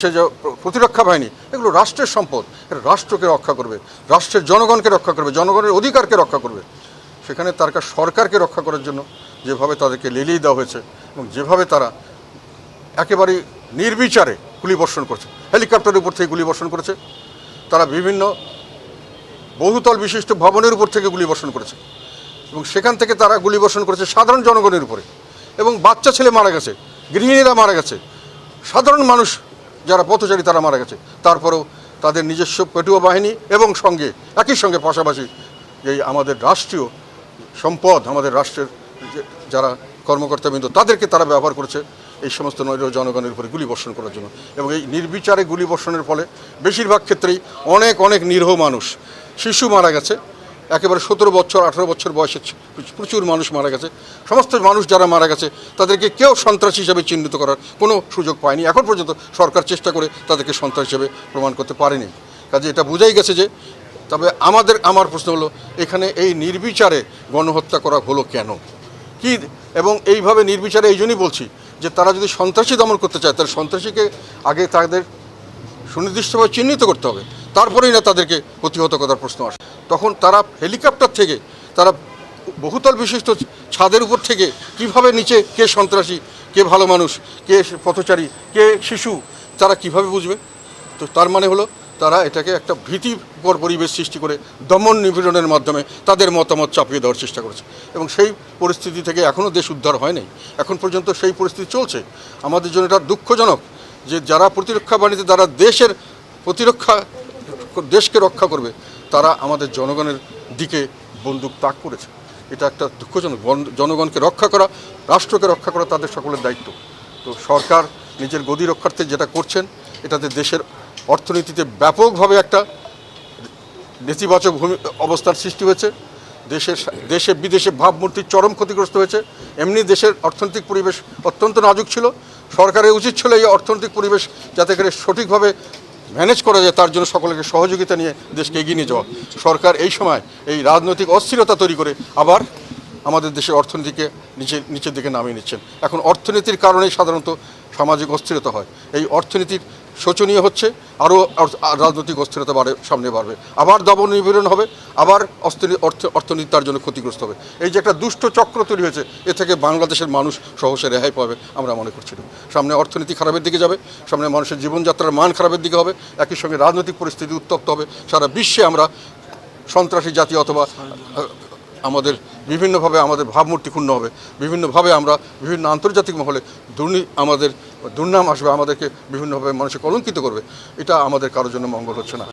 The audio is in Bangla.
সে যে প্রতিরক্ষা বাহিনী এগুলো রাষ্ট্রের সম্পদ, এটা রাষ্ট্রকে রক্ষা করবে, রাষ্ট্রের জনগণকে রক্ষা করবে, জনগণের অধিকারকে রক্ষা করবে। সেখানে তার সরকারকে রক্ষা করার জন্য যেভাবে তাদেরকে লেলিয়ে দেওয়া হয়েছে এবং যেভাবে তারা একেবারে নির্বিচারে গুলিবর্ষণ করছে, হেলিকপ্টারের উপর থেকে গুলিবর্ষণ করেছে, তারা বিভিন্ন বহুতল বিশিষ্ট ভবনের উপর থেকে গুলিবর্ষণ করেছে এবং সেখান থেকে তারা গুলিবর্ষণ করেছে সাধারণ জনগণের উপরে এবং বাচ্চা ছেলে মারা গেছে, গৃহিণীরা মারা গেছে, সাধারণ মানুষ যারা পথচারী তারা মারা গেছে। তারপরেও তাদের নিজস্ব পেটুয়া বাহিনী এবং সঙ্গে একই সঙ্গে পাশাপাশি এই আমাদের রাষ্ট্রীয় সম্পদ, আমাদের রাষ্ট্রের যারা কর্মকর্তাবৃন্দ তাদেরকে তারা ব্যবহার করেছে এই সমস্ত নৈর জনগণের উপরে গুলিবর্ষণ করার জন্য। এবং এই নির্বিচারে গুলিবর্ষণের ফলে বেশিরভাগ ক্ষেত্রেই অনেক নিরীহ মানুষ, শিশু মারা গেছে, একেবারে 17 বছর 18 বছর বয়সে প্রচুর মানুষ মারা গেছে। সমস্ত মানুষ যারা মারা গেছে তাদেরকে কেউ সন্ত্রাসী হিসেবে চিহ্নিত করার কোনো সুযোগ পায়নি। এখন পর্যন্ত সরকার চেষ্টা করে তাদেরকে সন্ত্রাস হিসেবে প্রমাণ করতে পারেনি। কাজে এটা বোঝাই গেছে যে, তবে আমার প্রশ্ন হলো এখানে এই নির্বিচারে গণহত্যা করা হলো কেন, কি? এবং এইভাবে নির্বিচারে এই জন্যই বলছি যে তারা যদি সন্ত্রাসী দমন করতে চায় তাহলে সন্ত্রাসীকে আগে তাদের সুনির্দিষ্টভাবে চিহ্নিত করতে হবে, তারপরেই না তাদেরকে প্রতিহত করার প্রশ্ন আসে। তখন তারা হেলিকপ্টার থেকে, তারা বহুতল বিশিষ্ট ছাদের উপর থেকে কিভাবে নিচে কে সন্ত্রাসী, কে ভালো মানুষ, কে পথচারী, কে শিশু, তারা কিভাবে বুঝবে? তো তার মানে হলো তারা এটাকে একটা ভীতিকর পরিবেশ সৃষ্টি করে দমন নিপীড়নের মাধ্যমে তাদের মতামত চাপিয়ে দেওয়ার চেষ্টা করেছে এবং সেই পরিস্থিতি থেকে এখনও দেশ উদ্ধার হয় নাই। এখন পর্যন্ত সেই পরিস্থিতি চলছে। আমাদের জন্য এটা দুঃখজনক যে যারা প্রতিরক্ষা বাহিনীতে, যারা দেশকে রক্ষা করবে, তারা আমাদের জনগণের দিকে বন্দুক তাক করেছে। এটা একটা দুঃখজনক। জনগণকে রক্ষা করা, রাষ্ট্রকে রক্ষা করা তাদের সকলের দায়িত্ব। তো সরকার নিজের গদি রক্ষার্থে যেটা করছেন, এটাতে দেশের অর্থনীতিতে ব্যাপকভাবে একটা নেতিবাচক অবস্থার সৃষ্টি হয়েছে। দেশে বিদেশে ভাবমূর্তির চরম ক্ষতিগ্রস্ত হয়েছে। এমনি দেশের অর্থনৈতিক পরিবেশ অত্যন্ত নাজুক ছিল। সরকারের উচিত ছিল এই অর্থনৈতিক পরিবেশ যাতে করে সঠিকভাবে ম্যানেজ করা যায়, তার জন্য সকলকে সহযোগিতা নিয়ে দেশকে এগিয়ে নিয়ে যাওয়া। সরকার এই সময় এই রাজনৈতিক অস্থিরতা তৈরি করে আবার আমাদের দেশের অর্থনীতিকে নিচের দিকে নামিয়ে নিচ্ছেন। এখন অর্থনীতির কারণেই সাধারণত সামাজিক অস্থিরতা হয়। এই অর্থনীতির শোচনীয় হচ্ছে, আরও রাজনৈতিক অস্থিরতা সামনে বাড়বে, আবার দমন নিপীড়ন হবে, আবার অর্থনীতি তার জন্য ক্ষতিগ্রস্ত হবে। এই যে একটা দুষ্ট চক্র তৈরি হয়েছে, এ থেকে বাংলাদেশের মানুষ সহসে রেহাই পাবে আমরা মনে করছি না। সামনে অর্থনীতি খারাপের দিকে যাবে, সামনে মানুষের জীবনযাত্রার মান খারাপের দিকে হবে, একই সঙ্গে রাজনৈতিক পরিস্থিতি উত্তপ্ত হবে। সারা বিশ্বে আমরা সন্ত্রাসী জাতি অথবা আমাদের বিভিন্নভাবে আমাদের ভাবমূর্তি ক্ষুণ্ণ হবে, বিভিন্নভাবে আমরা বিভিন্ন আন্তর্জাতিক মহলে আমাদের দুর্নাম আসবে, আমাদেরকে বিভিন্নভাবে মানুষে কলঙ্কিত করবে। এটা আমাদের কারোর জন্য মঙ্গল হচ্ছে না।